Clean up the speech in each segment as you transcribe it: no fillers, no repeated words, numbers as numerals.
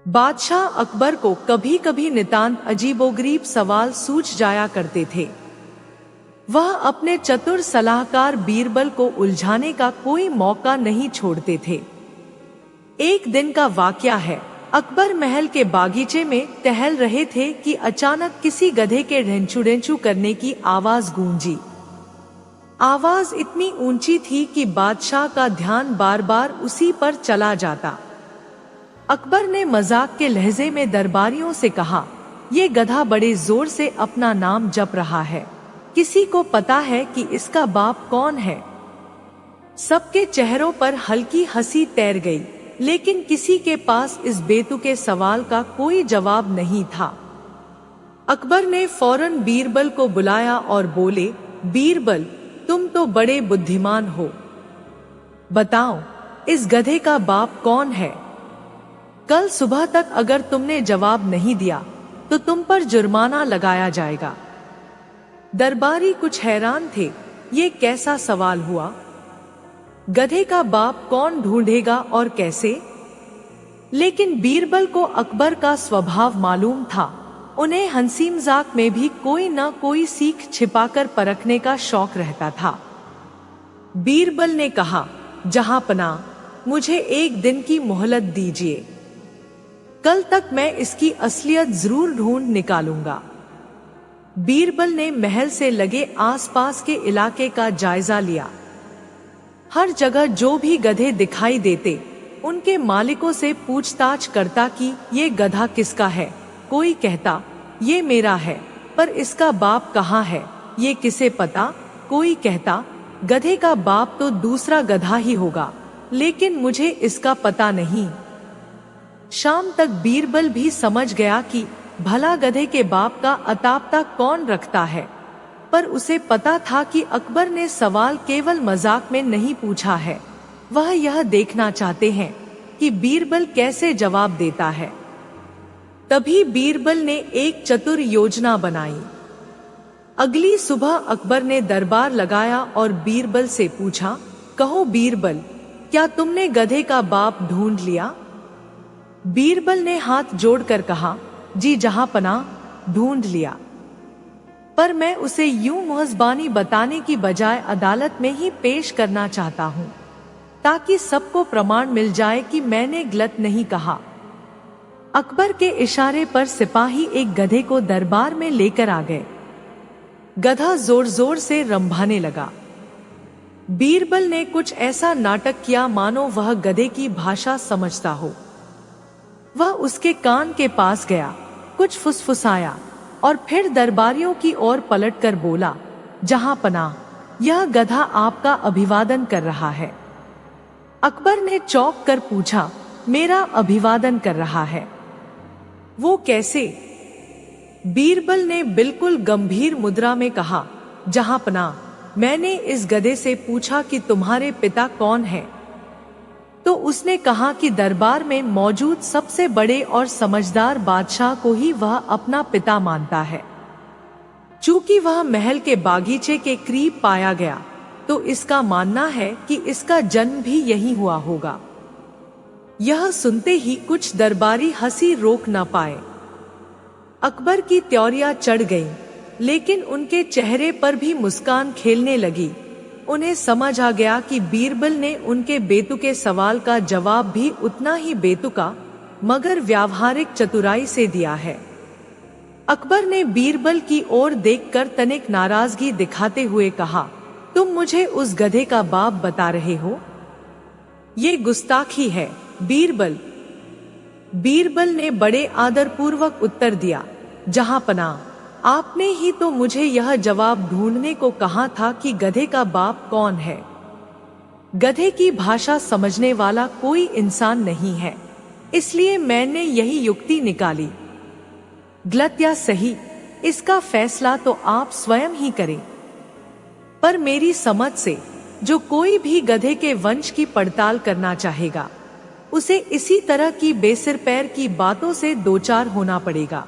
बादशाह अकबर को कभी कभी नितांत अजीबोगरीब सवाल सूझ जाया करते थे। वह अपने चतुर सलाहकार बीरबल को उलझाने का कोई मौका नहीं छोड़ते थे। एक दिन का वाकया है, अकबर महल के बागीचे में टहल रहे थे कि अचानक किसी गधे के ढेंचू करने की आवाज गूंजी। आवाज इतनी ऊंची थी कि बादशाह का ध्यान बार बार उसी पर चला जाता। अकबर ने मजाक के लहजे में दरबारियों से कहा, ये गधा बड़े जोर से अपना नाम जप रहा है, किसी को पता है कि इसका बाप कौन है? सबके चेहरों पर हल्की हंसी तैर गई, लेकिन किसी के पास इस बेतुके सवाल का कोई जवाब नहीं था। अकबर ने फौरन बीरबल को बुलाया और बोले, बीरबल, तुम तो बड़े बुद्धिमान हो, बताओ इस गधे का बाप कौन है? कल सुबह तक अगर तुमने जवाब नहीं दिया तो तुम पर जुर्माना लगाया जाएगा। दरबारी कुछ हैरान थे, ये कैसा सवाल हुआ? गधे का बाप कौन ढूंढेगा और कैसे? लेकिन बीरबल को अकबर का स्वभाव मालूम था। उन्हें हंसी मजाक में भी कोई न कोई सीख छिपाकर परखने का शौक रहता था। बीरबल ने कहा, जहांपना, मुझे एक दिन की मोहलत दीजिए, कल तक मैं इसकी असलियत जरूर ढूंढ निकालूंगा। बीरबल ने महल से लगे आसपास के इलाके का जायजा लिया। हर जगह जो भी गधे दिखाई देते, उनके मालिकों से पूछताछ करता कि ये गधा किसका है। कोई कहता, ये मेरा है, पर इसका बाप कहाँ है, ये किसे पता? कोई कहता, गधे का बाप तो दूसरा गधा ही होगा, लेकिन मुझे इसका पता नहीं। शाम तक बीरबल भी समझ गया कि भला गधे के बाप का अता पता कौन रखता है, पर उसे पता था कि अकबर ने सवाल केवल मजाक में नहीं पूछा है। वह यह देखना चाहते हैं कि बीरबल कैसे जवाब देता है। तभी बीरबल ने एक चतुर योजना बनाई। अगली सुबह अकबर ने दरबार लगाया और बीरबल से पूछा, कहो बीरबल, क्या तुमने गधे का बाप ढूंढ लिया? बीरबल ने हाथ जोड़कर कहा, जी जहांपनाह, ढूंढ लिया, पर मैं उसे यूं मुहज़बानी बताने की बजाय अदालत में ही पेश करना चाहता हूँ, ताकि सबको प्रमाण मिल जाए कि मैंने गलत नहीं कहा। अकबर के इशारे पर सिपाही एक गधे को दरबार में लेकर आ गए। गधा जोर जोर से रंभाने लगा। बीरबल ने कुछ ऐसा नाटक किया मानो वह गधे की भाषा समझता हो। वह उसके कान के पास गया, कुछ फुसफुसाया और फिर दरबारियों की ओर पलटकर बोला, जहांपनाह, यह गधा आपका अभिवादन कर रहा है। अकबर ने चौंक कर पूछा, मेरा अभिवादन कर रहा है? वो कैसे? बीरबल ने बिल्कुल गंभीर मुद्रा में कहा, जहांपनाह, मैंने इस गधे से पूछा कि तुम्हारे पिता कौन हैं, तो उसने कहा कि दरबार में मौजूद सबसे बड़े और समझदार बादशाह को ही वह अपना पिता मानता है। चूंकि वह महल के बागीचे के करीब पाया गया, तो इसका मानना है कि इसका जन्म भी यही हुआ होगा। यह सुनते ही कुछ दरबारी हंसी रोक न पाए। अकबर की त्योरियां चढ़ गईं, लेकिन उनके चेहरे पर भी मुस्कान खेलने लगी। उन्हें समझ आ गया कि बीरबल ने उनके बेतुके सवाल का जवाब भी उतना ही बेतुका मगर व्यावहारिक चतुराई से दिया है। अकबर ने बीरबल की ओर देखकर तनिक नाराजगी दिखाते हुए कहा, तुम मुझे उस गधे का बाप बता रहे हो? ये गुस्ताखी है बीरबल। बीरबल ने बड़े आदरपूर्वक उत्तर दिया, जहांपनाह, आपने ही तो मुझे यह जवाब ढूंढने को कहा था कि गधे का बाप कौन है। गधे की भाषा समझने वाला कोई इंसान नहीं है, इसलिए मैंने यही युक्ति निकाली। गलत या सही, इसका फैसला तो आप स्वयं ही करें, पर मेरी समझ से जो कोई भी गधे के वंश की पड़ताल करना चाहेगा, उसे इसी तरह की बेसिर पैर की बातों से दो चार होना पड़ेगा।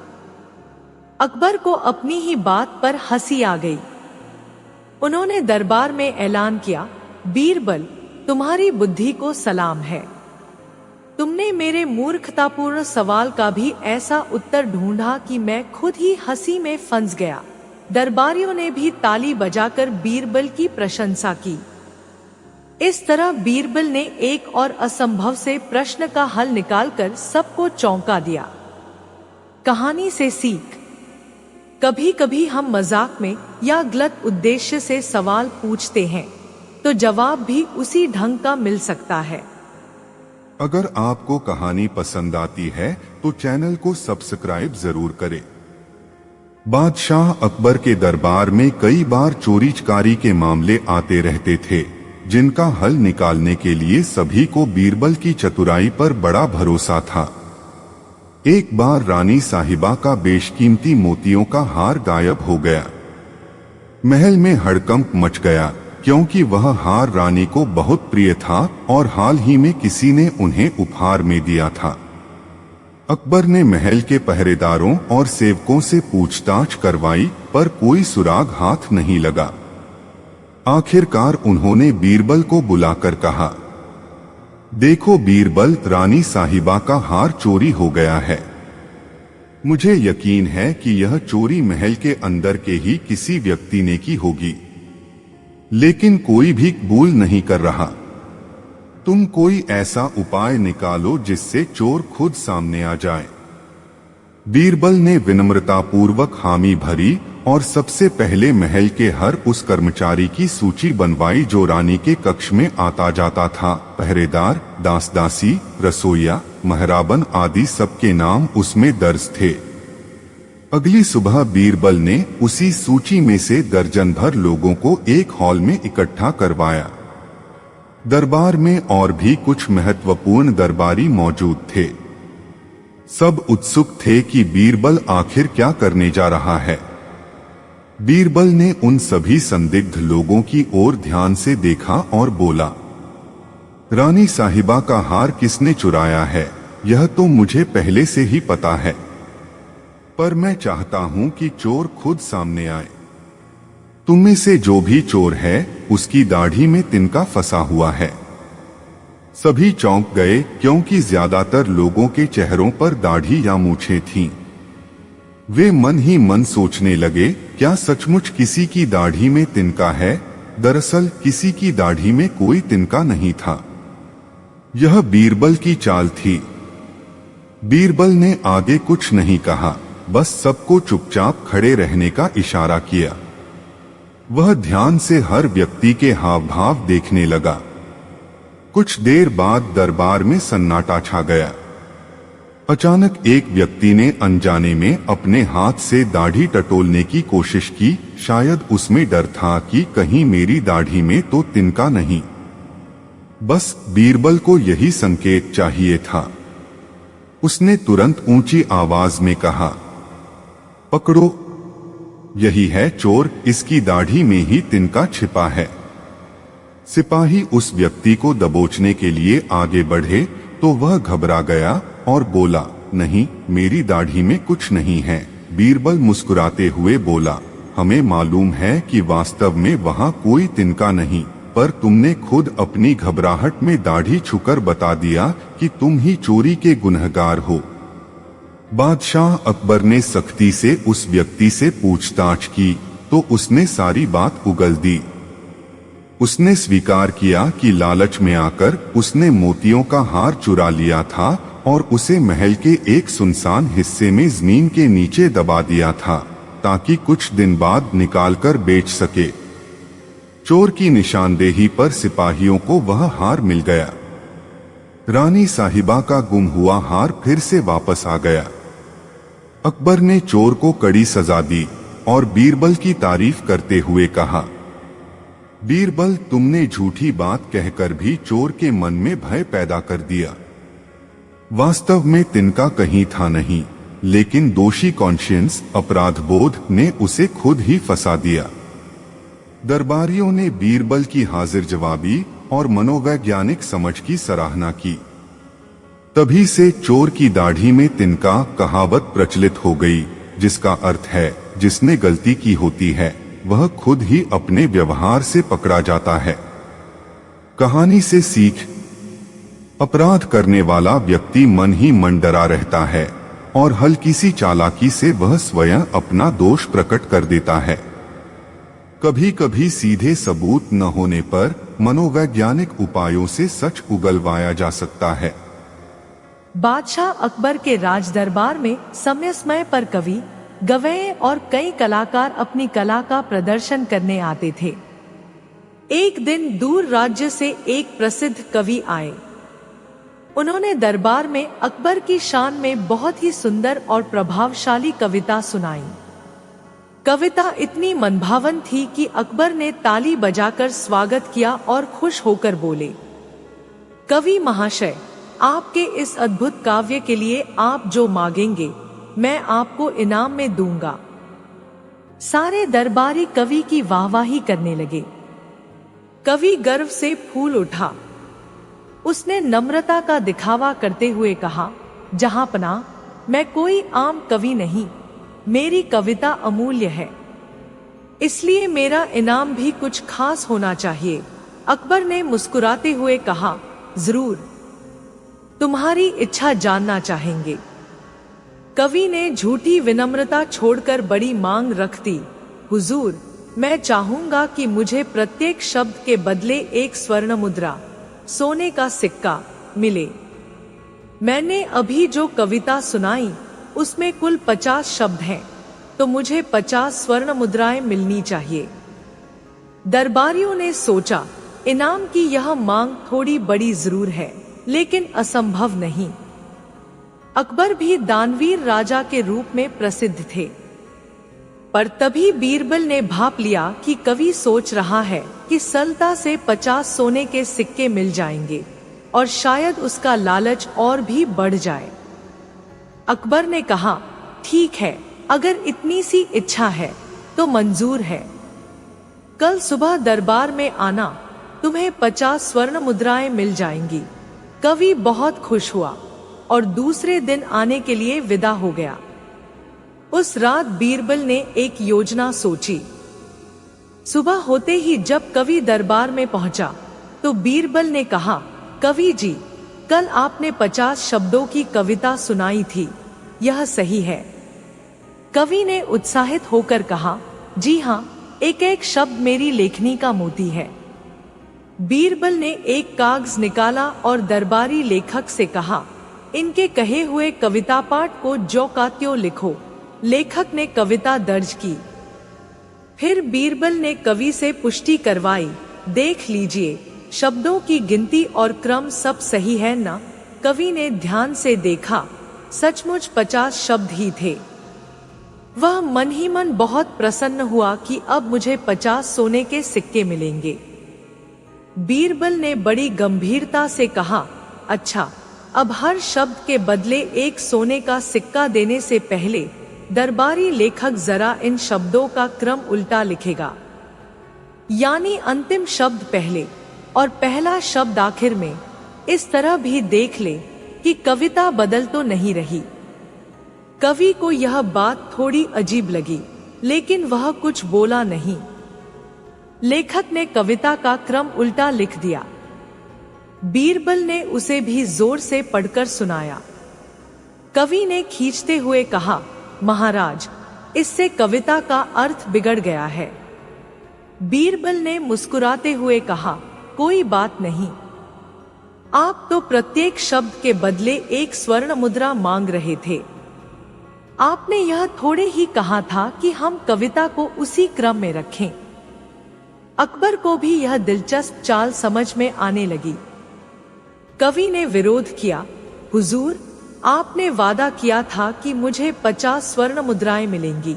अकबर को अपनी ही बात पर हंसी आ गई। उन्होंने दरबार में ऐलान किया, बीरबल, तुम्हारी बुद्धि को सलाम है। तुमने मेरे मूर्खतापूर्ण सवाल का भी ऐसा उत्तर ढूंढा कि मैं खुद ही हंसी में फंस गया। दरबारियों ने भी ताली बजाकर बीरबल की प्रशंसा की। इस तरह बीरबल ने एक और असंभव से प्रश्न का हल निकालकर सबको चौंका दिया। कहानी से सीख। कभी कभी हम मजाक में या गलत उद्देश्य से सवाल पूछते हैं तो जवाब भी उसी ढंग का मिल सकता है। अगर आपको कहानी पसंद आती है तो चैनल को सब्सक्राइब जरूर करें। बादशाह अकबर के दरबार में कई बार चोरी चकारी के मामले आते रहते थे, जिनका हल निकालने के लिए सभी को बीरबल की चतुराई पर बड़ा भरोसा था। एक बार रानी साहिबा का बेशकीमती मोतियों का हार गायब हो गया। महल में हड़कंप मच गया, क्योंकि वह हार रानी को बहुत प्रिय था और हाल ही में किसी ने उन्हें उपहार में दिया था। अकबर ने महल के पहरेदारों और सेवकों से पूछताछ करवाई, पर कोई सुराग हाथ नहीं लगा। आखिरकार उन्होंने बीरबल को बुलाकर कहा, देखो बीरबल, रानी साहिबा का हार चोरी हो गया है। मुझे यकीन है कि यह चोरी महल के अंदर के ही किसी व्यक्ति ने की होगी, लेकिन कोई भी कबूल नहीं कर रहा। तुम कोई ऐसा उपाय निकालो जिससे चोर खुद सामने आ जाए। बीरबल ने विनम्रतापूर्वक हामी भरी और सबसे पहले महल के हर उस कर्मचारी की सूची बनवाई जो रानी के कक्ष में आता जाता था। पहरेदार, दास-दासी, रसोइया, महराबन आदि सबके नाम उसमें दर्ज थे। अगली सुबह बीरबल ने उसी सूची में से दर्जन भर लोगों को एक हॉल में इकट्ठा करवाया। दरबार में और भी कुछ महत्वपूर्ण दरबारी मौजूद थे। सब उत्सुक थे कि बीरबल आखिर क्या करने जा रहा है। बीरबल ने उन सभी संदिग्ध लोगों की ओर ध्यान से देखा और बोला, रानी साहिबा का हार किसने चुराया है, यह तो मुझे पहले से ही पता है, पर मैं चाहता हूं कि चोर खुद सामने आए। तुम में से जो भी चोर है, उसकी दाढ़ी में तिनका फंसा हुआ है। सभी चौंक गए, क्योंकि ज्यादातर लोगों के चेहरों पर दाढ़ी या मूछें थीं। वे मन ही मन सोचने लगे, क्या सचमुच किसी की दाढ़ी में तिनका है? दरअसल किसी की दाढ़ी में कोई तिनका नहीं था। यह बीरबल की चाल थी। बीरबल ने आगे कुछ नहीं कहा, बस सबको चुपचाप खड़े रहने का इशारा किया। वह ध्यान से हर व्यक्ति के हाव भाव देखने लगा। कुछ देर बाद दरबार में सन्नाटा छा गया। अचानक एक व्यक्ति ने अनजाने में अपने हाथ से दाढ़ी टटोलने की कोशिश की। शायद उसमें डर था कि कहीं मेरी दाढ़ी में तो तिनका नहीं। बस बीरबल को यही संकेत चाहिए था। उसने तुरंत ऊंची आवाज में कहा, पकड़ो, यही है चोर, इसकी दाढ़ी में ही तिनका छिपा है। सिपाही उस व्यक्ति को दबोचने के लिए आगे बढ़े तो वह घबरा गया और बोला, नहीं, मेरी दाढ़ी में कुछ नहीं है। बीरबल मुस्कुराते हुए बोला, हमें मालूम है कि वास्तव में वहां कोई तिनका नहीं, पर तुमने खुद अपनी घबराहट में दाढ़ी छुकर बता दिया कि तुम ही चोरी के गुनहगार हो। बादशाह अकबर ने सख्ती से उस व्यक्ति से पूछताछ की तो उसने सारी बात उगल दी। उसने स्वीकार किया कि लालच में आकर उसने मोतियों का हार चुरा लिया था और उसे महल के एक सुनसान हिस्से में जमीन के नीचे दबा दिया था, ताकि कुछ दिन बाद निकालकर बेच सके। चोर की निशानदेही पर सिपाहियों को वह हार मिल गया। रानी साहिबा का गुम हुआ हार फिर से वापस आ गया। अकबर ने चोर को कड़ी सजा दी और बीरबल की तारीफ करते हुए कहा, बीरबल, तुमने झूठी बात कहकर भी चोर के मन में भय पैदा कर दिया। वास्तव में तिनका कहीं था नहीं, लेकिन दोषी कॉन्शियंस, अपराध बोध ने उसे खुद ही फंसा दिया। दरबारियों ने बीरबल की हाजिर जवाबी और मनोवैज्ञानिक समझ की सराहना की। तभी से चोर की दाढ़ी में तिनका कहावत प्रचलित हो गई, जिसका अर्थ है, जिसने गलती की होती है वह खुद ही अपने व्यवहार से पकड़ा जाता है। कहानी से सीख। अपराध करने वाला व्यक्ति मन ही मन डरा रहता है और हल्की सी चालाकी से वह स्वयं अपना दोष प्रकट कर देता है। कभी कभी सीधे सबूत न होने पर मनोवैज्ञानिक उपायों से सच उगलवाया जा सकता है। बादशाह अकबर के राज दरबार में समय समय पर कवि, गवैये और कई कलाकार अपनी कला का प्रदर्शन करने आते थे। एक दिन दूर राज्य से एक प्रसिद्ध कवि आए। उन्होंने दरबार में अकबर की शान में बहुत ही सुंदर और प्रभावशाली कविता सुनाई। कविता इतनी मनभावन थी कि अकबर ने ताली बजाकर स्वागत किया और खुश होकर बोले, कवि महाशय, आपके इस अद्भुत काव्य के लिए आप जो मांगेंगे मैं आपको इनाम में दूंगा। सारे दरबारी कवि की वाहवाही करने लगे। कवि गर्व से फूल उठा। उसने नम्रता का दिखावा करते हुए कहा, जहांपना, मैं कोई आम कवि नहीं, मेरी कविता अमूल्य है, इसलिए मेरा इनाम भी कुछ खास होना चाहिए। अकबर ने मुस्कुराते हुए कहा, जरूर, तुम्हारी इच्छा जानना चाहेंगे। कवि ने झूठी विनम्रता छोड़कर बड़ी मांग रख दी, हुजूर, मैं चाहूंगा कि मुझे प्रत्येक शब्द के बदले एक स्वर्ण मुद्रा, सोने का सिक्का मिले। मैंने अभी जो कविता सुनाई उसमें कुल 50 शब्द हैं, तो मुझे 50 स्वर्ण मुद्राएं मिलनी चाहिए। दरबारियों ने सोचा, इनाम की यह मांग थोड़ी बड़ी जरूर है, लेकिन असंभव नहीं। अकबर भी दानवीर राजा के रूप में प्रसिद्ध थे। पर तभी बीरबल ने भाप लिया कि कवि सोच रहा है कि सरलता से 50 सोने के सिक्के मिल जाएंगे और शायद उसका लालच और भी बढ़ जाए। अकबर ने कहा, ठीक है, अगर इतनी सी इच्छा है तो मंजूर है। कल सुबह दरबार में आना, तुम्हें 50 स्वर्ण मुद्राएं मिल जाएंगी। कवि बहुत खुश हुआ और दूसरे दिन आने के लिए विदा हो गया। उस रात बीरबल ने एक योजना सोची। सुबह होते ही जब कवि दरबार में पहुंचा तो बीरबल ने कहा, कवि जी, कल आपने 50 शब्दों की कविता सुनाई थी, यह सही है? कवि ने उत्साहित होकर कहा, जी हाँ, एक एक शब्द मेरी लेखनी का मोती है। बीरबल ने एक कागज निकाला और दरबारी लेखक से कहा, इनके कहे हुए कविता पाठ को ज्यों का त्यों लिखो। लेखक ने कविता दर्ज की। फिर बीरबल ने कवि से पुष्टि करवाई, देख लीजिए, शब्दों की गिनती और क्रम सब सही है ना? कवि ने ध्यान से देखा, सचमुच 50 शब्द ही थे। वह मन ही मन बहुत प्रसन्न हुआ कि अब मुझे 50 सोने के सिक्के मिलेंगे। बीरबल ने बड़ी गंभीरता से कहा, अच्छा, अब हर शब्द के बदले एक सोने का सिक्का देने से पहले दरबारी लेखक जरा इन शब्दों का क्रम उल्टा लिखेगा, यानी अंतिम शब्द पहले और पहला शब्द आखिर में। इस तरह भी देख ले कि कविता बदल तो नहीं रही। कवि को यह बात थोड़ी अजीब लगी, लेकिन वह कुछ बोला नहीं। लेखक ने कविता का क्रम उल्टा लिख दिया। बीरबल ने उसे भी जोर से पढ़कर सुनाया। कवि ने खींचते हुए कहा, महाराज, इससे कविता का अर्थ बिगड़ गया है। बीरबल ने मुस्कुराते हुए कहा, कोई बात नहीं, आप तो प्रत्येक शब्द के बदले एक स्वर्ण मुद्रा मांग रहे थे। आपने यह थोड़े ही कहा था कि हम कविता को उसी क्रम में रखें। अकबर को भी यह दिलचस्प चाल समझ में आने लगी। कवि ने विरोध किया, हुजूर, आपने वादा किया था कि मुझे 50 स्वर्ण मुद्राएं मिलेंगी,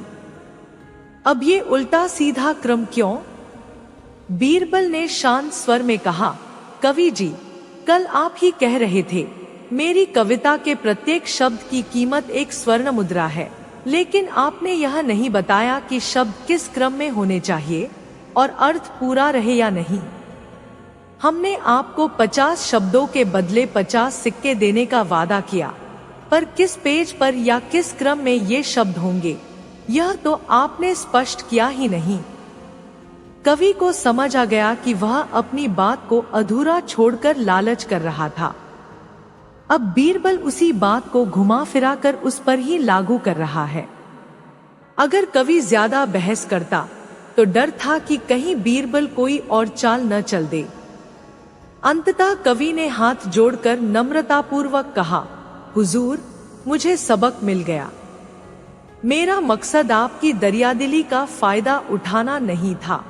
अब ये उल्टा सीधा क्रम क्यों? बीरबल ने शांत स्वर में कहा, कवि जी, कल आप ही कह रहे थे मेरी कविता के प्रत्येक शब्द की कीमत एक स्वर्ण मुद्रा है, लेकिन आपने यह नहीं बताया कि शब्द किस क्रम में होने चाहिए और अर्थ पूरा रहे या नहीं। हमने आपको 50 शब्दों के बदले 50 सिक्के देने का वादा किया, पर किस पेज पर या किस क्रम में ये शब्द होंगे, यह तो आपने स्पष्ट किया ही नहीं। कवि को समझ आ गया कि वह अपनी बात को अधूरा छोड़कर लालच कर रहा था। अब बीरबल उसी बात को घुमा फिरा कर उस पर ही लागू कर रहा है। अगर कवि ज्यादा बहस करता तो डर था कि कहीं बीरबल कोई और चाल न चल दे। अंततः कवि ने हाथ जोड़कर नम्रतापूर्वक कहा, हुजूर, मुझे सबक मिल गया। मेरा मकसद आपकी दरियादिली का फायदा उठाना नहीं था।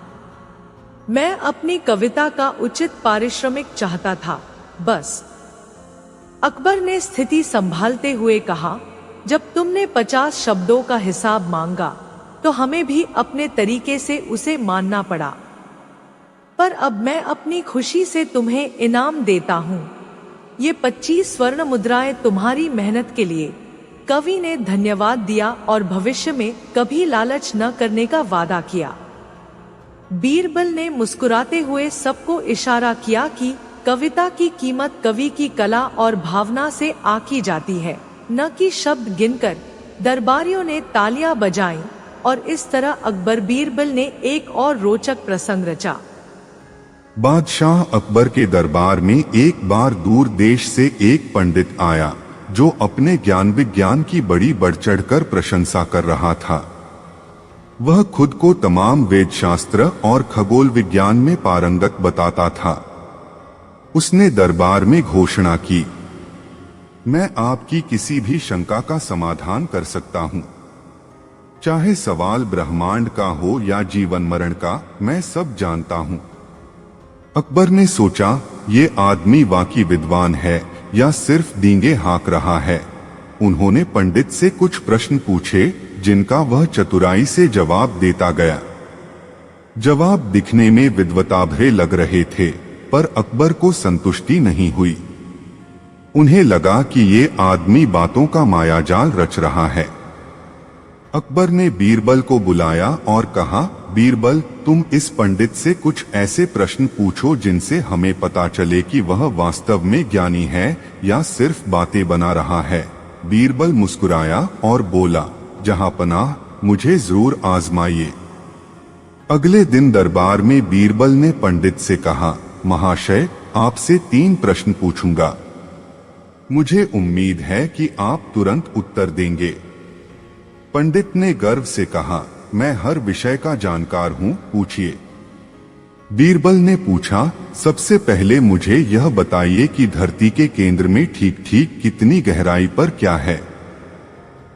मैं अपनी कविता का उचित पारिश्रमिक चाहता था, बस। अकबर ने स्थिति संभालते हुए कहा, जब तुमने 50 शब्दों का हिसाब मांगा तो हमें भी अपने तरीके से उसे मानना पड़ा, पर अब मैं अपनी खुशी से तुम्हें इनाम देता हूँ। ये 25 स्वर्ण मुद्राएं तुम्हारी मेहनत के लिए। कवि ने धन्यवाद दिया और भविष्य में कभी लालच न करने का वादा किया। बीरबल ने मुस्कुराते हुए सबको इशारा किया कि कविता की कीमत कवि की कला और भावना से आकी जाती है, न कि शब्द गिनकर। दरबारियों ने तालियां बजाईं और इस तरह अकबर बीरबल ने एक और रोचक प्रसंग रचा। बादशाह अकबर के दरबार में एक बार दूर देश से एक पंडित आया जो अपने ज्ञान विज्ञान की बड़ी बढ़ चढ़कर प्रशंसा कर रहा था। वह खुद को तमाम वेद शास्त्र और खगोल विज्ञान में पारंगत बताता था। उसने दरबार में घोषणा की, मैं आपकी किसी भी शंका का समाधान कर सकता हूं। चाहे सवाल ब्रह्मांड का हो या जीवन मरण का, मैं सब जानता हूं। अकबर ने सोचा, ये आदमी वाकई विद्वान है या सिर्फ डींगे हाँक रहा है। उन्होंने पंडित से कुछ प्रश्न पूछे जिनका वह चतुराई से जवाब देता गया। जवाब दिखने में विद्वताभरे लग रहे थे, पर अकबर को संतुष्टि नहीं हुई। उन्हें लगा कि ये आदमी बातों का मायाजाल रच रहा है। अकबर ने बीरबल को बुलाया और कहा, बीरबल, तुम इस पंडित से कुछ ऐसे प्रश्न पूछो जिनसे हमें पता चले कि वह वास्तव में ज्ञानी है या सिर्फ बातें बना रहा है। बीरबल मुस्कुराया और बोला, जहांपनाह, मुझे जरूर आजमाइए। अगले दिन दरबार में बीरबल ने पंडित से कहा, महाशय, आपसे 3 प्रश्न पूछूंगा। मुझे उम्मीद है कि आप तुरंत उत्तर देंगे। पंडित ने गर्व से कहा, मैं हर विषय का जानकार हूं, पूछिए। बीरबल ने पूछा, सबसे पहले मुझे यह बताइए कि धरती के केंद्र में ठीक ठीक कितनी गहराई पर क्या है।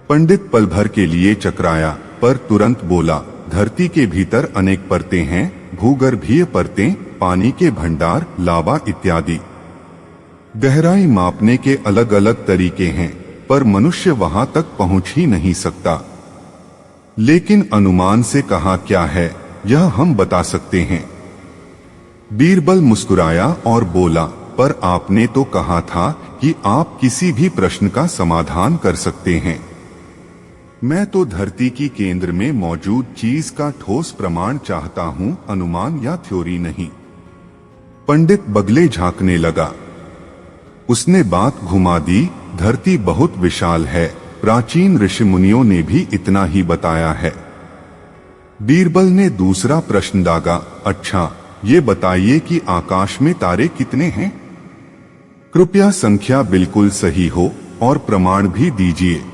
पंडित पल भर के लिए चकराया, पर तुरंत बोला, धरती के भीतर अनेक परतें हैं, भूगर्भीय परतें, पानी के भंडार, लावा इत्यादि। गहराई मापने के अलग अलग तरीके हैं, पर मनुष्य वहां तक पहुंच ही नहीं सकता। लेकिन अनुमान से कहा क्या है, यह हम बता सकते हैं। बीरबल मुस्कुराया और बोला, पर आपने तो कहा था कि आप किसी भी प्रश्न का समाधान कर सकते हैं। मैं तो धरती की केंद्र में मौजूद चीज का ठोस प्रमाण चाहता हूं, अनुमान या थ्योरी नहीं। पंडित बगले झांकने लगा। उसने बात घुमा दी, धरती बहुत विशाल है, प्राचीन ऋषि मुनियों ने भी इतना ही बताया है। बीरबल ने दूसरा प्रश्न दागा, अच्छा, ये बताइए कि आकाश में तारे कितने हैं? कृपया संख्या बिल्कुल सही हो और प्रमाण भी दीजिए।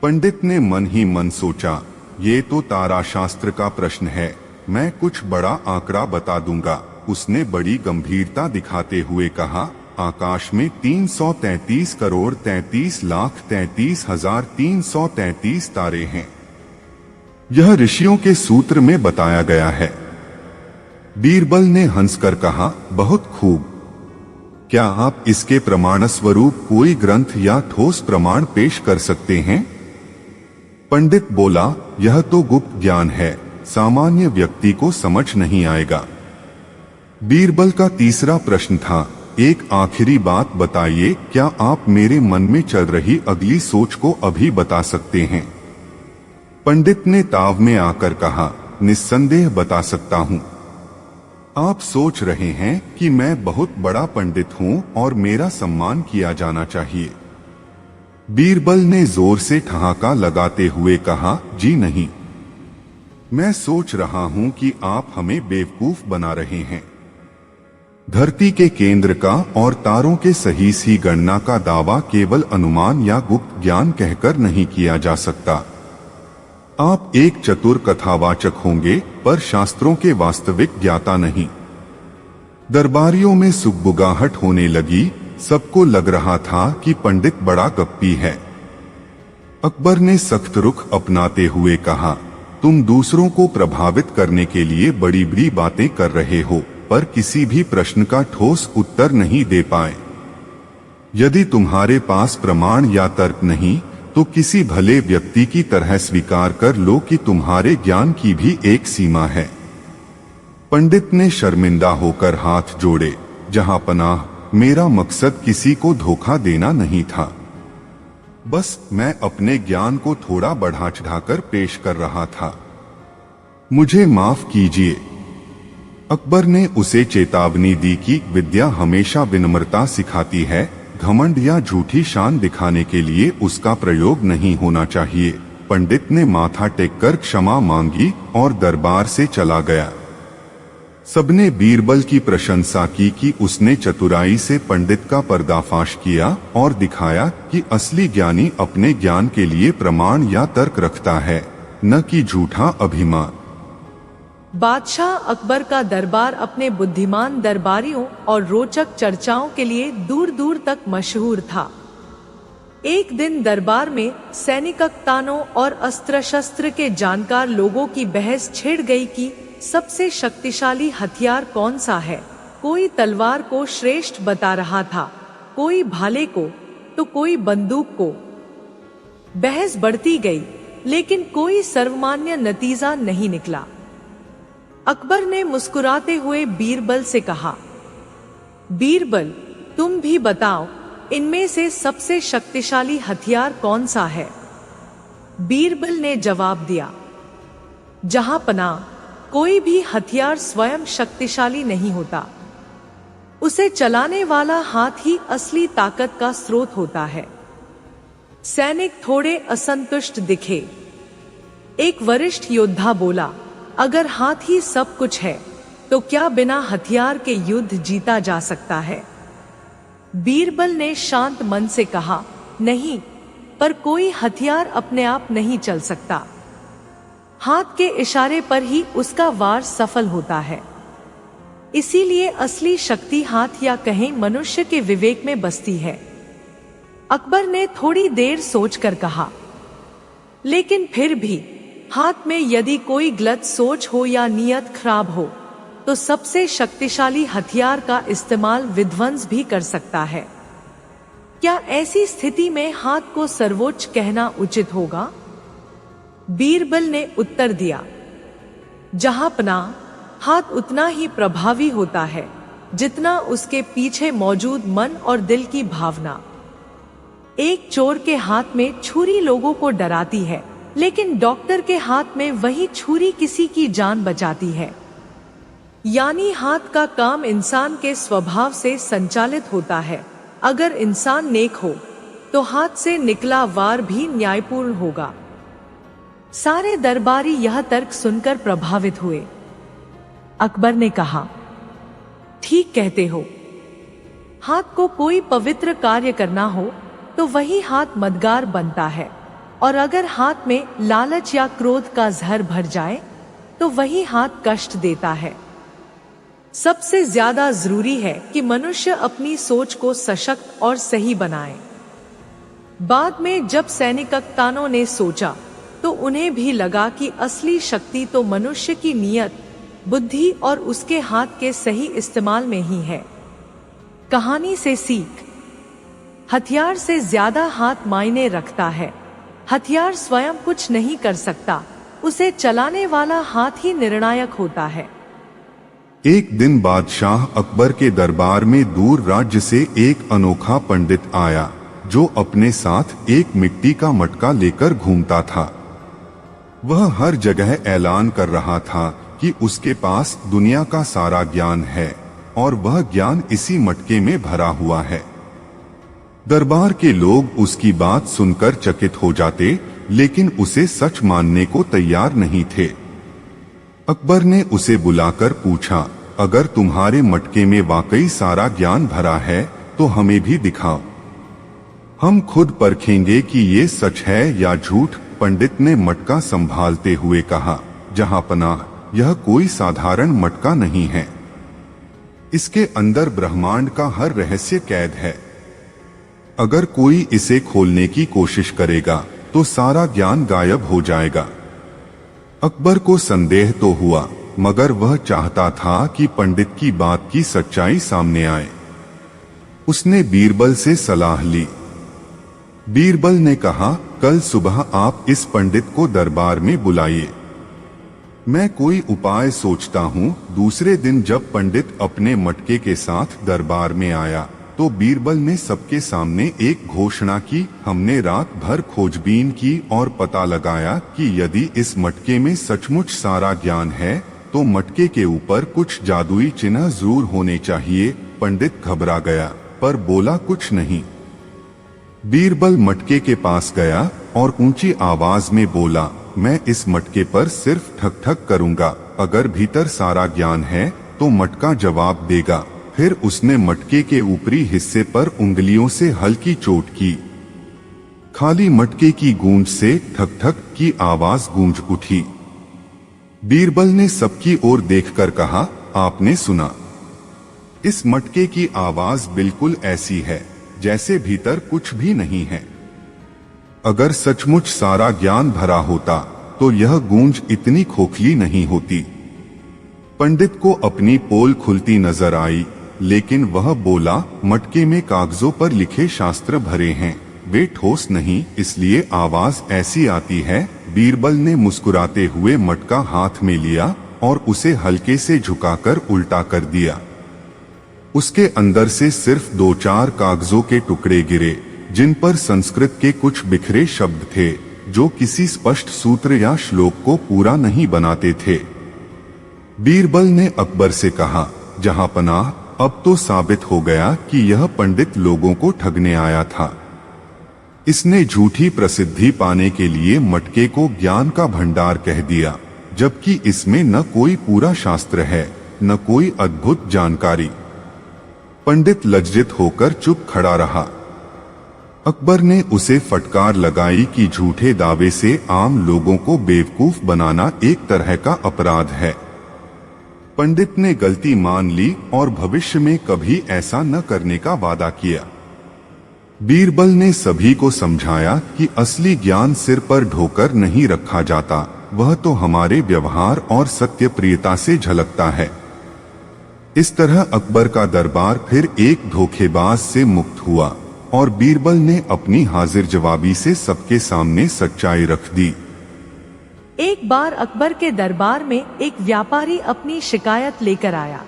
पंडित ने मन ही मन सोचा, ये तो ताराशास्त्र का प्रश्न है, मैं कुछ बड़ा आंकड़ा बता दूंगा। उसने बड़ी गंभीरता दिखाते हुए कहा, आकाश में 333 करोड़ 33 लाख 33,333 तारे हैं। यह ऋषियों के सूत्र में बताया गया है। बीरबल ने हंसकर कहा, बहुत खूब। क्या आप इसके प्रमाण स्वरूप कोई ग्रंथ या ठोस प्रमाण पेश कर सकते हैं? पंडित बोला, यह तो गुप्त ज्ञान है, सामान्य व्यक्ति को समझ नहीं आएगा। बीरबल का तीसरा प्रश्न था, एक आखिरी बात बताइए, क्या आप मेरे मन में चल रही अगली सोच को अभी बता सकते हैं? पंडित ने ताव में आकर कहा, निस्संदेह बता सकता हूं। आप सोच रहे हैं कि मैं बहुत बड़ा पंडित हूं और मेरा सम्मान किया जाना चाहिए। बीरबल ने जोर से ठहाका लगाते हुए कहा, जी नहीं। मैं सोच रहा हूं कि आप हमें बेवकूफ बना रहे हैं। धरती के केंद्र का और तारों के सही सी गणना का दावा केवल अनुमान या गुप्त ज्ञान कहकर नहीं किया जा सकता। आप एक चतुर कथावाचक होंगे पर शास्त्रों के वास्तविक ज्ञाता नहीं। दरबारियों में सुगबुगाहट होने लगी। सबको लग रहा था कि पंडित बड़ा गप्पी है। अकबर ने सख्त रुख अपनाते हुए कहा, तुम दूसरों को प्रभावित करने के लिए बड़ी बड़ी बातें कर रहे हो, पर किसी भी प्रश्न का ठोस उत्तर नहीं दे पाए। यदि तुम्हारे पास प्रमाण या तर्क नहीं तो किसी भले व्यक्ति की तरह स्वीकार कर लो कि तुम्हारे ज्ञान की भी एक सीमा है। पंडित ने शर्मिंदा होकर हाथ जोड़े, जहां पनाह, मेरा मकसद किसी को धोखा देना नहीं था। बस मैं अपने ज्ञान को थोड़ा बढ़ा चढ़ाकर पेश कर रहा था। मुझे माफ कीजिए। अकबर ने उसे चेतावनी दी कि विद्या हमेशा विनम्रता सिखाती है, घमंड या झूठी शान दिखाने के लिए उसका प्रयोग नहीं होना चाहिए। पंडित ने माथा टेककर क्षमा मांगी और दरबार से चला गया। सबने बीरबल की प्रशंसा की कि उसने चतुराई से पंडित का पर्दाफाश किया और दिखाया कि असली ज्ञानी अपने ज्ञान के लिए प्रमाण या तर्क रखता है, न कि झूठा अभिमान। बादशाह अकबर का दरबार अपने बुद्धिमान दरबारियों और रोचक चर्चाओं के लिए दूर दूर तक मशहूर था। एक दिन दरबार में सैनिक कप्तानों और अस्त्र शस्त्र के जानकार लोगों की बहस छिड़ गई कि सबसे शक्तिशाली हथियार कौन सा है। कोई तलवार को श्रेष्ठ बता रहा था, कोई भाले को तो कोई बंदूक को। बहस बढ़ती गई, लेकिन कोई सर्वमान्य नतीजा नहीं निकला। अकबर ने मुस्कुराते हुए बीरबल से कहा, बीरबल, तुम भी बताओ, इनमें से सबसे शक्तिशाली हथियार कौन सा है। बीरबल ने जवाब दिया, जहां पनाह, कोई भी हथियार स्वयं शक्तिशाली नहीं होता। उसे चलाने वाला हाथ ही असली ताकत का स्रोत होता है। सैनिक थोड़े असंतुष्ट दिखे। एक वरिष्ठ योद्धा बोला, अगर हाथ ही सब कुछ है तो क्या बिना हथियार के युद्ध जीता जा सकता है। बीरबल ने शांत मन से कहा, नहीं, पर कोई हथियार अपने आप नहीं चल सकता। हाथ के इशारे पर ही उसका वार सफल होता है। इसीलिए असली शक्ति हाथ या कहें मनुष्य के विवेक में बसती है। अकबर ने थोड़ी देर सोचकर कहा, लेकिन फिर भी हाथ में यदि कोई गलत सोच हो या नियत खराब हो तो सबसे शक्तिशाली हथियार का इस्तेमाल विध्वंस भी कर सकता है। क्या ऐसी स्थिति में हाथ को सर्वोच्च कहना उचित होगा? बीरबल ने उत्तर दिया, जहां पनाह, हाथ उतना ही प्रभावी होता है जितना उसके पीछे मौजूद मन और दिल की भावना। एक चोर के हाथ में छुरी लोगों को डराती है, लेकिन डॉक्टर के हाथ में वही छुरी किसी की जान बचाती है। यानी हाथ का काम इंसान के स्वभाव से संचालित होता है। अगर इंसान नेक हो तो हाथ से निकला वार भी न्यायपूर्ण होगा। सारे दरबारी यह तर्क सुनकर प्रभावित हुए। अकबर ने कहा, ठीक कहते हो। हाथ को कोई पवित्र कार्य करना हो तो वही हाथ मददगार बनता है, और अगर हाथ में लालच या क्रोध का जहर भर जाए तो वही हाथ कष्ट देता है। सबसे ज्यादा जरूरी है कि मनुष्य अपनी सोच को सशक्त और सही बनाए। बाद में जब सैनिक कप्तानों ने सोचा तो उन्हें भी लगा कि असली शक्ति तो मनुष्य की नियत, बुद्धि और उसके हाथ के सही इस्तेमाल में ही है। कहानी से सीख, हथियार से ज्यादा हाथ मायने रखता है। हथियार स्वयं कुछ नहीं कर सकता, उसे चलाने वाला हाथ ही निर्णायक होता है। एक दिन बादशाह अकबर के दरबार में दूर राज्य से एक अनोखा पंडित आया जो अपने साथ एक मिट्टी का मटका लेकर घूमता था। वह हर जगह ऐलान कर रहा था कि उसके पास दुनिया का सारा ज्ञान है और वह ज्ञान इसी मटके में भरा हुआ है। दरबार के लोग उसकी बात सुनकर चकित हो जाते, लेकिन उसे सच मानने को तैयार नहीं थे। अकबर ने उसे बुलाकर पूछा, अगर तुम्हारे मटके में वाकई सारा ज्ञान भरा है तो हमें भी दिखाओ, हम खुद परखेंगे कि ये सच है या झूठ। पंडित ने मटका संभालते हुए कहा, जहां पनाह, यह कोई साधारण मटका नहीं है। इसके अंदर ब्रह्मांड का हर रहस्य कैद है। अगर कोई इसे खोलने की कोशिश करेगा तो सारा ज्ञान गायब हो जाएगा। अकबर को संदेह तो हुआ, मगर वह चाहता था कि पंडित की बात की सच्चाई सामने आए। उसने बीरबल से सलाह ली। बीरबल ने कहा, कल सुबह आप इस पंडित को दरबार में बुलाइए, मैं कोई उपाय सोचता हूँ। दूसरे दिन जब पंडित अपने मटके के साथ दरबार में आया तो बीरबल ने सबके सामने एक घोषणा की, हमने रात भर खोजबीन की और पता लगाया कि यदि इस मटके में सचमुच सारा ज्ञान है तो मटके के ऊपर कुछ जादुई चिन्ह जरूर होने चाहिए। पंडित घबरा गया पर बोला कुछ नहीं। बीरबल मटके के पास गया और ऊंची आवाज में बोला, मैं इस मटके पर सिर्फ ठक ठक करूंगा, अगर भीतर सारा ज्ञान है तो मटका जवाब देगा। फिर उसने मटके के ऊपरी हिस्से पर उंगलियों से हल्की चोट की। खाली मटके की गूंज से ठक ठक की आवाज गूंज उठी। बीरबल ने सबकी ओर देखकर कहा, आपने सुना? इस मटके की आवाज बिल्कुल ऐसी है जैसे भीतर कुछ भी नहीं है। अगर सचमुच सारा ज्ञान भरा होता तो यह गूंज इतनी खोखली नहीं होती। पंडित को अपनी पोल खुलती नजर आई, लेकिन वह बोला, मटके में कागजों पर लिखे शास्त्र भरे हैं, वे ठोस नहीं, इसलिए आवाज ऐसी आती है। बीरबल ने मुस्कुराते हुए मटका हाथ में लिया और उसे हल्के से झुकाकर उल्टा कर दिया। उसके अंदर से सिर्फ 2-4 कागजों के टुकड़े गिरे, जिन पर संस्कृत के कुछ बिखरे शब्द थे जो किसी स्पष्ट सूत्र या श्लोक को पूरा नहीं बनाते थे। बीरबल ने अकबर से कहा, जहां पनाह, अब तो साबित हो गया कि यह पंडित लोगों को ठगने आया था। इसने झूठी प्रसिद्धि पाने के लिए मटके को ज्ञान का भंडार कह दिया, जबकि इसमें न कोई पूरा शास्त्र है न कोई अद्भुत जानकारी। पंडित लज्जित होकर चुप खड़ा रहा। अकबर ने उसे फटकार लगाई कि झूठे दावे से आम लोगों को बेवकूफ बनाना एक तरह का अपराध है। पंडित ने गलती मान ली और भविष्य में कभी ऐसा न करने का वादा किया। बीरबल ने सभी को समझाया कि असली ज्ञान सिर पर ढोकर नहीं रखा जाता, वह तो हमारे व्यवहार और सत्यप्रियता से झलकता है। इस तरह अकबर का दरबार फिर एक धोखेबाज से मुक्त हुआ और बीरबल ने अपनी हाजिर जवाबी से सबके सामने सच्चाई रख दी। एक बार अकबर के दरबार में एक व्यापारी अपनी शिकायत लेकर आया।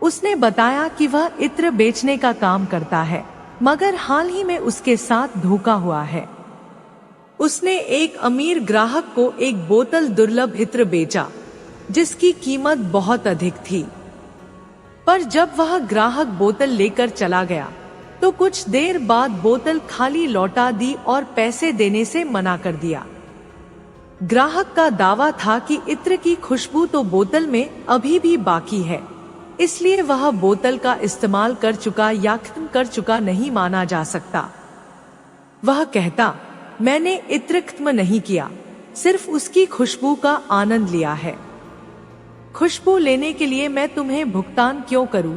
उसने बताया कि वह इत्र बेचने का काम करता है, मगर हाल ही में उसके साथ धोखा हुआ है। उसने एक अमीर ग्राहक को एक बोतल दुर्लभ इत्र बेचा, जिसकी कीमत बहुत अधिक थी। पर जब वह ग्राहक बोतल लेकर चला गया तो कुछ देर बाद बोतल खाली लौटा दी और पैसे देने से मना कर दिया। ग्राहक का दावा था कि इत्र की खुशबू तो बोतल में अभी भी बाकी है, इसलिए वह बोतल का इस्तेमाल कर चुका या खत्म कर चुका नहीं माना जा सकता। वह कहता, मैंने इत्र खत्म नहीं किया, सिर्फ उसकी खुशबू का आनंद लिया है। खुशबू लेने के लिए मैं तुम्हें भुगतान क्यों करूं?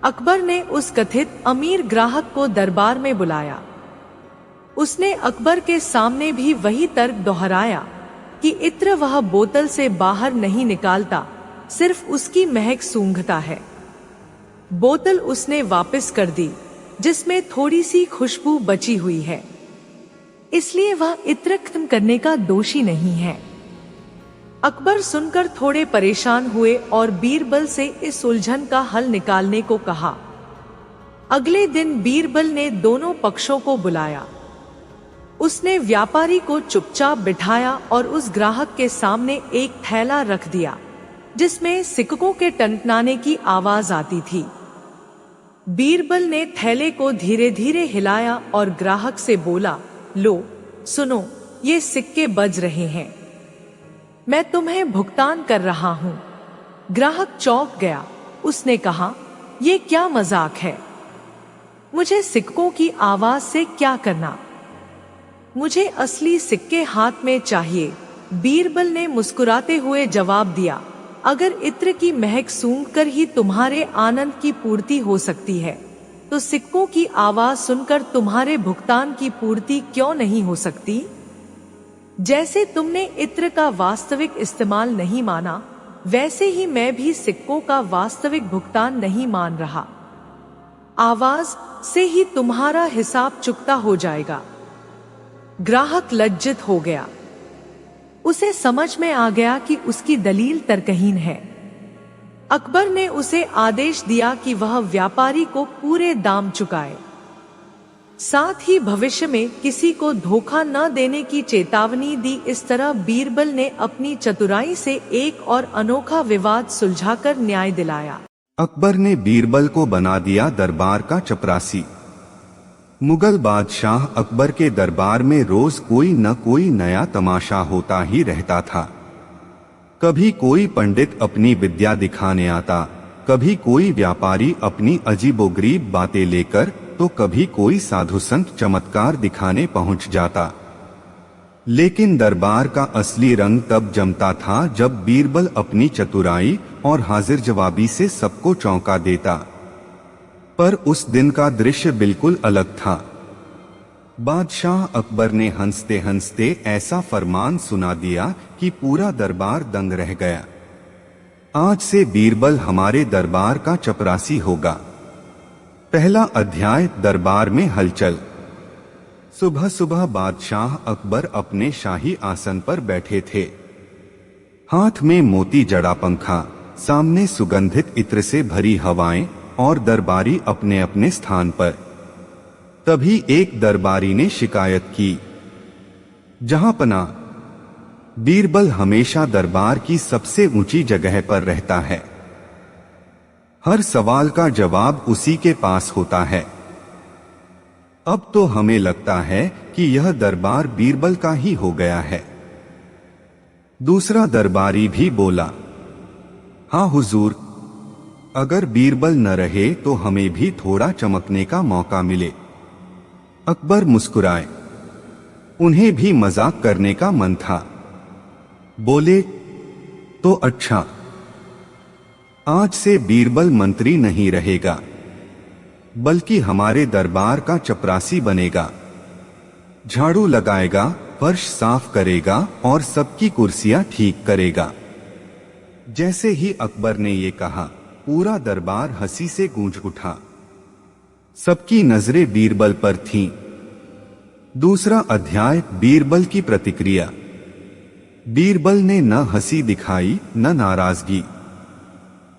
अकबर ने उस कथित अमीर ग्राहक को दरबार में बुलाया। उसने अकबर के सामने भी वही तर्क दोहराया कि इत्र वह बोतल से बाहर नहीं निकालता, सिर्फ उसकी महक सूंघता है। बोतल उसने वापस कर दी, जिसमें थोड़ी सी खुशबू बची हुई है, इसलिए वह इत्र खत्म करने का दोषी नहीं है। अकबर सुनकर थोड़े परेशान हुए और बीरबल से इस उलझन का हल निकालने को कहा। अगले दिन बीरबल ने दोनों पक्षों को बुलाया। उसने व्यापारी को चुपचाप बिठाया और उस ग्राहक के सामने एक थैला रख दिया, जिसमें सिक्कों के टनटनाने की आवाज आती थी। बीरबल ने थैले को धीरे धीरे हिलाया और ग्राहक से बोला, लो सुनो, ये सिक्के बज रहे हैं, मैं तुम्हें भुगतान कर रहा हूँ। ग्राहक चौंक गया। उसने कहा, ये क्या मजाक है? मुझे सिक्कों की आवाज से क्या करना? मुझे असली सिक्के हाथ में चाहिए। बीरबल ने मुस्कुराते हुए जवाब दिया, अगर इत्र की महक सूंघकर ही तुम्हारे आनंद की पूर्ति हो सकती है, तो सिक्कों की आवाज सुनकर तुम्हारे भुगतान की पूर्ति क्यों नहीं हो सकती? जैसे तुमने इत्र का वास्तविक इस्तेमाल नहीं माना, वैसे ही मैं भी सिक्कों का वास्तविक भुगतान नहीं मान रहा। आवाज से ही तुम्हारा हिसाब चुकता हो जाएगा। ग्राहक लज्जित हो गया। उसे समझ में आ गया कि उसकी दलील तर्कहीन है। अकबर ने उसे आदेश दिया कि वह व्यापारी को पूरे दाम चुकाए। साथ ही भविष्य में किसी को धोखा न देने की चेतावनी दी। इस तरह बीरबल ने अपनी चतुराई से एक और अनोखा विवाद सुलझाकर न्याय दिलाया। अकबर ने बीरबल को बना दिया दरबार का चपरासी। मुगल बादशाह अकबर के दरबार में रोज कोई न कोई नया तमाशा होता ही रहता था। कभी कोई पंडित अपनी विद्या दिखाने आता, कभी कोई व्यापारी अपनी अजीबोगरीब बातें लेकर, तो कभी कोई साधु संत चमत्कार दिखाने पहुंच जाता। लेकिन दरबार का असली रंग तब जमता था जब बीरबल अपनी चतुराई और हाजिर जवाबी से सबको चौंका देता। पर उस दिन का दृश्य बिल्कुल अलग था। बादशाह अकबर ने हंसते हंसते ऐसा फरमान सुना दिया कि पूरा दरबार दंग रह गया। आज से बीरबल हमारे दरबार का चपरासी होगा। पहला अध्याय, दरबार में हलचल। सुबह सुबह बादशाह अकबर अपने शाही आसन पर बैठे थे। हाथ में मोती जड़ा पंखा, सामने सुगंधित इत्र से भरी हवाएं और दरबारी अपने अपने स्थान पर। तभी एक दरबारी ने शिकायत की, जहां पना, बीरबल हमेशा दरबार की सबसे ऊंची जगह पर रहता है। हर सवाल का जवाब उसी के पास होता है। अब तो हमें लगता है कि यह दरबार बीरबल का ही हो गया है। दूसरा दरबारी भी बोला, हाँ हुजूर, अगर बीरबल न रहे तो हमें भी थोड़ा चमकने का मौका मिले। अकबर मुस्कुराए। उन्हें भी मजाक करने का मन था। बोले, तो अच्छा, आज से बीरबल मंत्री नहीं रहेगा, बल्कि हमारे दरबार का चपरासी बनेगा। झाड़ू लगाएगा, फर्श साफ करेगा और सबकी कुर्सियां ठीक करेगा। जैसे ही अकबर ने ये कहा, पूरा दरबार हंसी से गूंज उठा। सबकी नजरें बीरबल पर थीं। दूसरा अध्याय, बीरबल की प्रतिक्रिया। बीरबल ने न हंसी दिखाई न नाराजगी।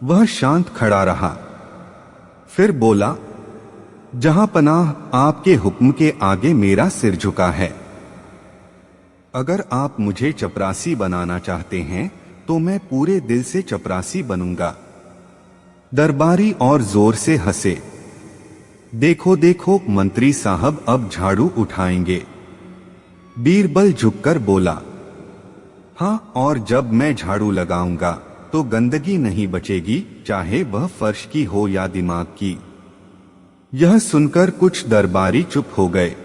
वह शांत खड़ा रहा। फिर बोला, जहां पनाह, आपके हुक्म के आगे मेरा सिर झुका है। अगर आप मुझे चपरासी बनाना चाहते हैं तो मैं पूरे दिल से चपरासी बनूंगा। दरबारी और जोर से हंसे। देखो देखो मंत्री साहब अब झाड़ू उठाएंगे। बीरबल झुककर बोला, हाँ, और जब मैं झाड़ू लगाऊंगा तो गंदगी नहीं बचेगी, चाहे वह फर्श की हो या दिमाग की। यह सुनकर कुछ दरबारी चुप हो गए।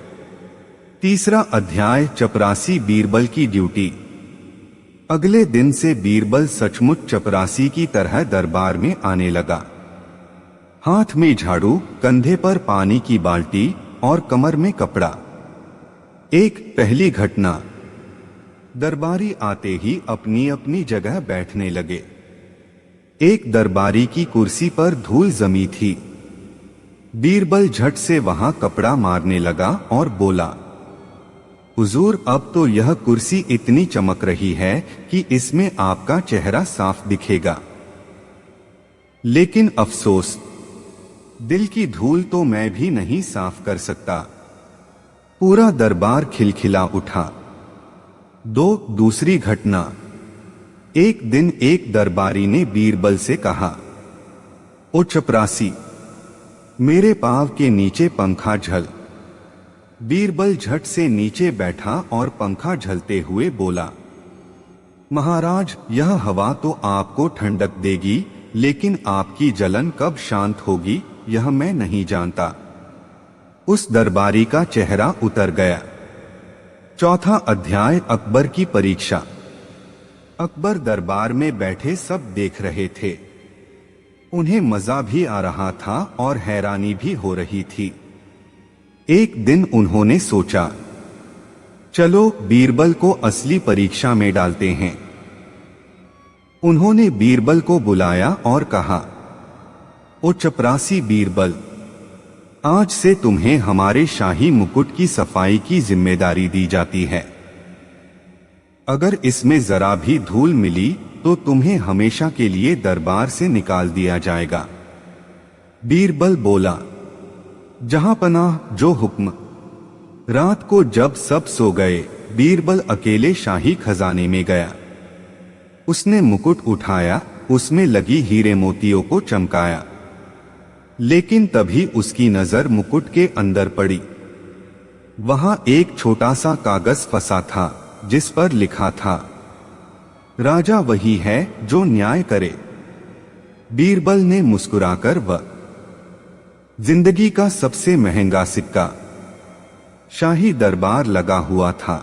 तीसरा अध्याय, चपरासी बीरबल की ड्यूटी। अगले दिन से बीरबल सचमुच चपरासी की तरह दरबार में आने लगा। हाथ में झाड़ू, कंधे पर पानी की बाल्टी और कमर में कपड़ा। एक पहली घटना, दरबारी आते ही अपनी अपनी जगह बैठने लगे। एक दरबारी की कुर्सी पर धूल जमी थी। बीरबल झट से वहां कपड़ा मारने लगा और बोला, हुजूर, अब तो यह कुर्सी इतनी चमक रही है कि इसमें आपका चेहरा साफ दिखेगा। लेकिन अफसोस, दिल की धूल तो मैं भी नहीं साफ कर सकता। पूरा दरबार खिलखिला उठा। दूसरी घटना, एक दिन एक दरबारी ने बीरबल से कहा, ओ चपरासी, मेरे पांव के नीचे पंखा झल। बीरबल झट से नीचे बैठा और पंखा झलते हुए बोला, महाराज, यह हवा तो आपको ठंडक देगी, लेकिन आपकी जलन कब शांत होगी यह मैं नहीं जानता। उस दरबारी का चेहरा उतर गया। चौथा अध्याय, अकबर की परीक्षा। अकबर दरबार में बैठे सब देख रहे थे। उन्हें मजा भी आ रहा था और हैरानी भी हो रही थी। एक दिन उन्होंने सोचा, चलो बीरबल को असली परीक्षा में डालते हैं। उन्होंने बीरबल को बुलाया और कहा, ओ चपरासी बीरबल, आज से तुम्हें हमारे शाही मुकुट की सफाई की जिम्मेदारी दी जाती है। अगर इसमें जरा भी धूल मिली तो तुम्हें हमेशा के लिए दरबार से निकाल दिया जाएगा। बीरबल बोला, जहां पनाह, जो हुक्म। रात को जब सब सो गए, बीरबल अकेले शाही खजाने में गया। उसने मुकुट उठाया, उसमें लगी हीरे मोतियों को चमकाया, लेकिन तभी उसकी नजर मुकुट के अंदर पड़ी। वहां एक छोटा सा कागज फंसा था जिस पर लिखा था, राजा वही है जो न्याय करे। बीरबल ने मुस्कुराकर वह जिंदगी का सबसे महंगा सिक्का, शाही दरबार लगा हुआ था।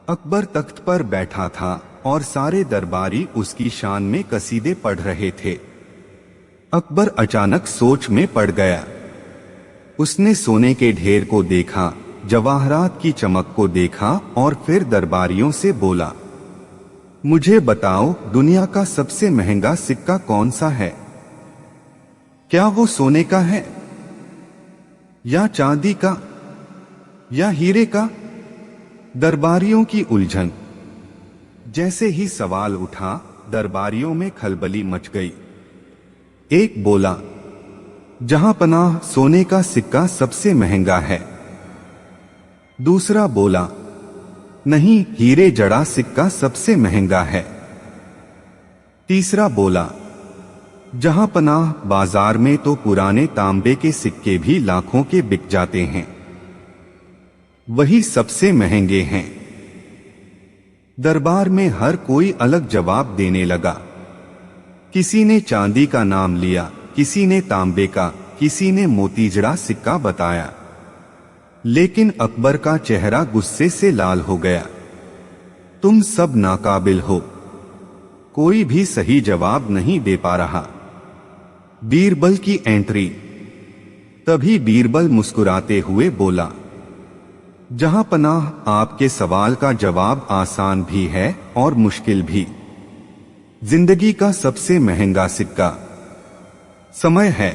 अकबर तख्त पर बैठा था और सारे दरबारी उसकी शान में कसीदे पढ़ रहे थे। अकबर अचानक सोच में पड़ गया। उसने सोने के ढेर को देखा, जवाहरात की चमक को देखा और फिर दरबारियों से बोला, मुझे बताओ, दुनिया का सबसे महंगा सिक्का कौन सा है? क्या वो सोने का है या चांदी का या हीरे का? दरबारियों की उलझन। जैसे ही सवाल उठा, दरबारियों में खलबली मच गई। एक बोला, जहां पनाह, सोने का सिक्का सबसे महंगा है। दूसरा बोला, नहीं, हीरे जड़ा सिक्का सबसे महंगा है। तीसरा बोला, जहां पनाह, बाजार में तो पुराने तांबे के सिक्के भी लाखों के बिक जाते हैं, वही सबसे महंगे हैं। दरबार में हर कोई अलग जवाब देने लगा। किसी ने चांदी का नाम लिया, किसी ने तांबे का, किसी ने मोतीजड़ा सिक्का बताया, लेकिन अकबर का चेहरा गुस्से से लाल हो गया। तुम सब नाकाबिल हो, कोई भी सही जवाब नहीं दे पा रहा। बीरबल की एंट्री। तभी बीरबल मुस्कुराते हुए बोला, जहां पनाह, आपके सवाल का जवाब आसान भी है और मुश्किल भी। जिंदगी का सबसे महंगा सिक्का समय है।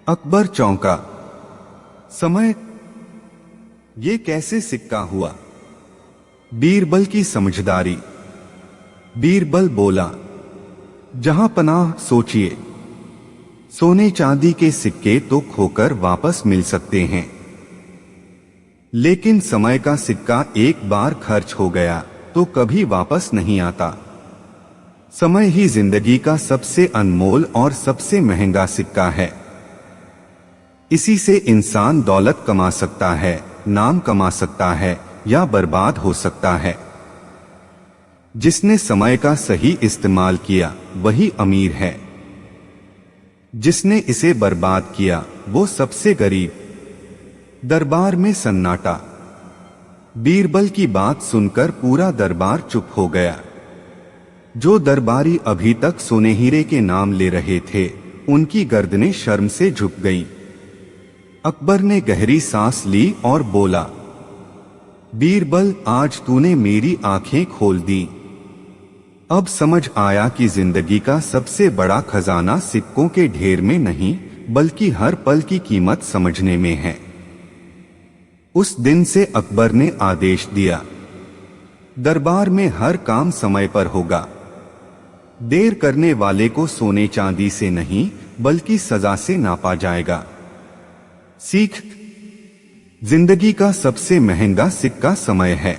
अकबर चौंका। समय? ये कैसे सिक्का हुआ? बीरबल की समझदारी। बीरबल बोला, जहां पनाह, सोचिए, सोने चांदी के सिक्के तो खोकर वापस मिल सकते हैं, लेकिन समय का सिक्का एक बार खर्च हो गया तो कभी वापस नहीं आता। समय ही जिंदगी का सबसे अनमोल और सबसे महंगा सिक्का है। इसी से इंसान दौलत कमा सकता है, नाम कमा सकता है या बर्बाद हो सकता है। जिसने समय का सही इस्तेमाल किया वही अमीर है। जिसने इसे बर्बाद किया वो सबसे गरीब। दरबार में सन्नाटा। बीरबल की बात सुनकर पूरा दरबार चुप हो गया। जो दरबारी अभी तक सोने हीरे के नाम ले रहे थे, उनकी गर्दनें शर्म से झुक गईं। अकबर ने गहरी सांस ली और बोला, बीरबल, आज तूने मेरी आंखें खोल दी। अब समझ आया कि जिंदगी का सबसे बड़ा खजाना सिक्कों के ढेर में नहीं, बल्कि हर पल की कीमत समझने में है। उस दिन से अकबर ने आदेश दिया, दरबार में हर काम समय पर होगा। देर करने वाले को सोने चांदी से नहीं, बल्कि सजा से नापा जाएगा। सीख, जिंदगी का सबसे महंगा सिक्का समय है।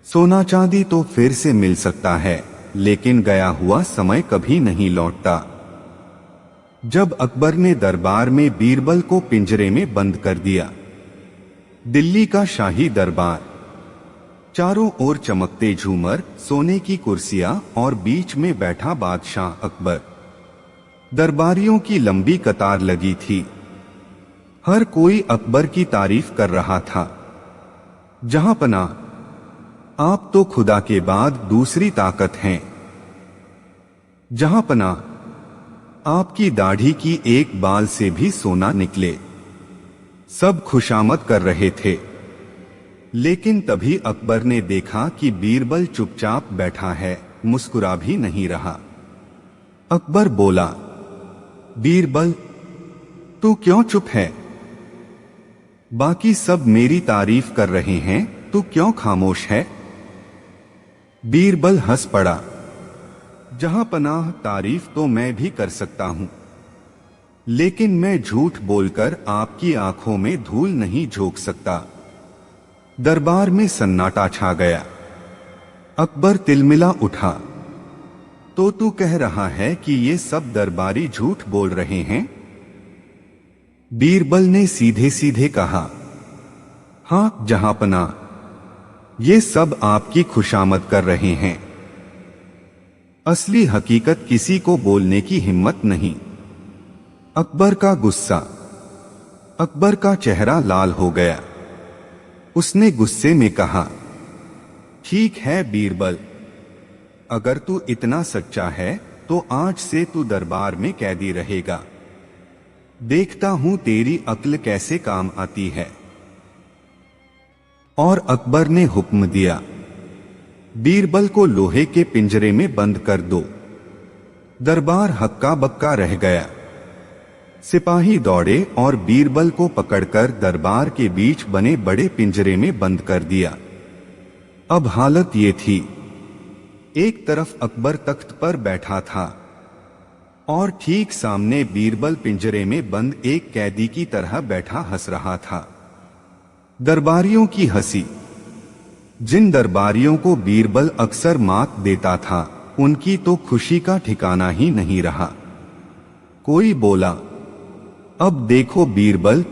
सोना चांदी तो फिर से मिल सकता है, लेकिन गया हुआ समय कभी नहीं लौटता। जब अकबर ने दरबार में बीरबल को पिंजरे में बंद कर दिया, दिल्ली का शाही दरबार। चारों ओर चमकते झूमर, सोने की कुर्सियां और बीच में बैठा बादशाह अकबर। दरबारियों की लंबी कतार लगी थी। हर कोई अकबर की तारीफ कर रहा था। जहांपनाह, आप तो खुदा के बाद दूसरी ताकत हैं। जहांपनाह, आपकी दाढ़ी की एक बाल से भी सोना निकले। सब खुशामद कर रहे थे। लेकिन तभी अकबर ने देखा कि बीरबल चुपचाप बैठा है, मुस्कुरा भी नहीं रहा। अकबर बोला, बीरबल, तू क्यों चुप है? बाकी सब मेरी तारीफ कर रहे हैं, तू क्यों खामोश है? बीरबल हंस पड़ा। जहांपनाह, तारीफ तो मैं भी कर सकता हूं, लेकिन मैं झूठ बोलकर आपकी आंखों में धूल नहीं झोंक सकता। दरबार में सन्नाटा छा गया। अकबर तिलमिला उठा। तो तू कह रहा है कि ये सब दरबारी झूठ बोल रहे हैं? बीरबल ने सीधे सीधे कहा, हां जहांपनाह, ये सब आपकी खुशामद कर रहे हैं। असली हकीकत किसी को बोलने की हिम्मत नहीं। अकबर का गुस्सा। अकबर का चेहरा लाल हो गया। उसने गुस्से में कहा, ठीक है बीरबल, अगर तू इतना सच्चा है तो आज से तू दरबार में कैदी रहेगा। देखता हूं तेरी अक्ल कैसे काम आती है। और अकबर ने हुक्म दिया, बीरबल को लोहे के पिंजरे में बंद कर दो। दरबार हक्का बक्का रह गया। सिपाही दौड़े और बीरबल को पकड़कर दरबार के बीच बने बड़े पिंजरे में बंद कर दिया। अब हालत ये थी, एक तरफ अकबर तख्त पर बैठा था और ठीक सामने बीरबल पिंजरे में बंद एक कैदी की तरह बैठा हंस रहा था। दरबारियों की हंसी। जिन दरबारियों को बीरबल अक्सर मात देता था, उनकी तो खुशी का ठिकाना ही नहीं रहा। कोई बोला, अब देखो बीरबल,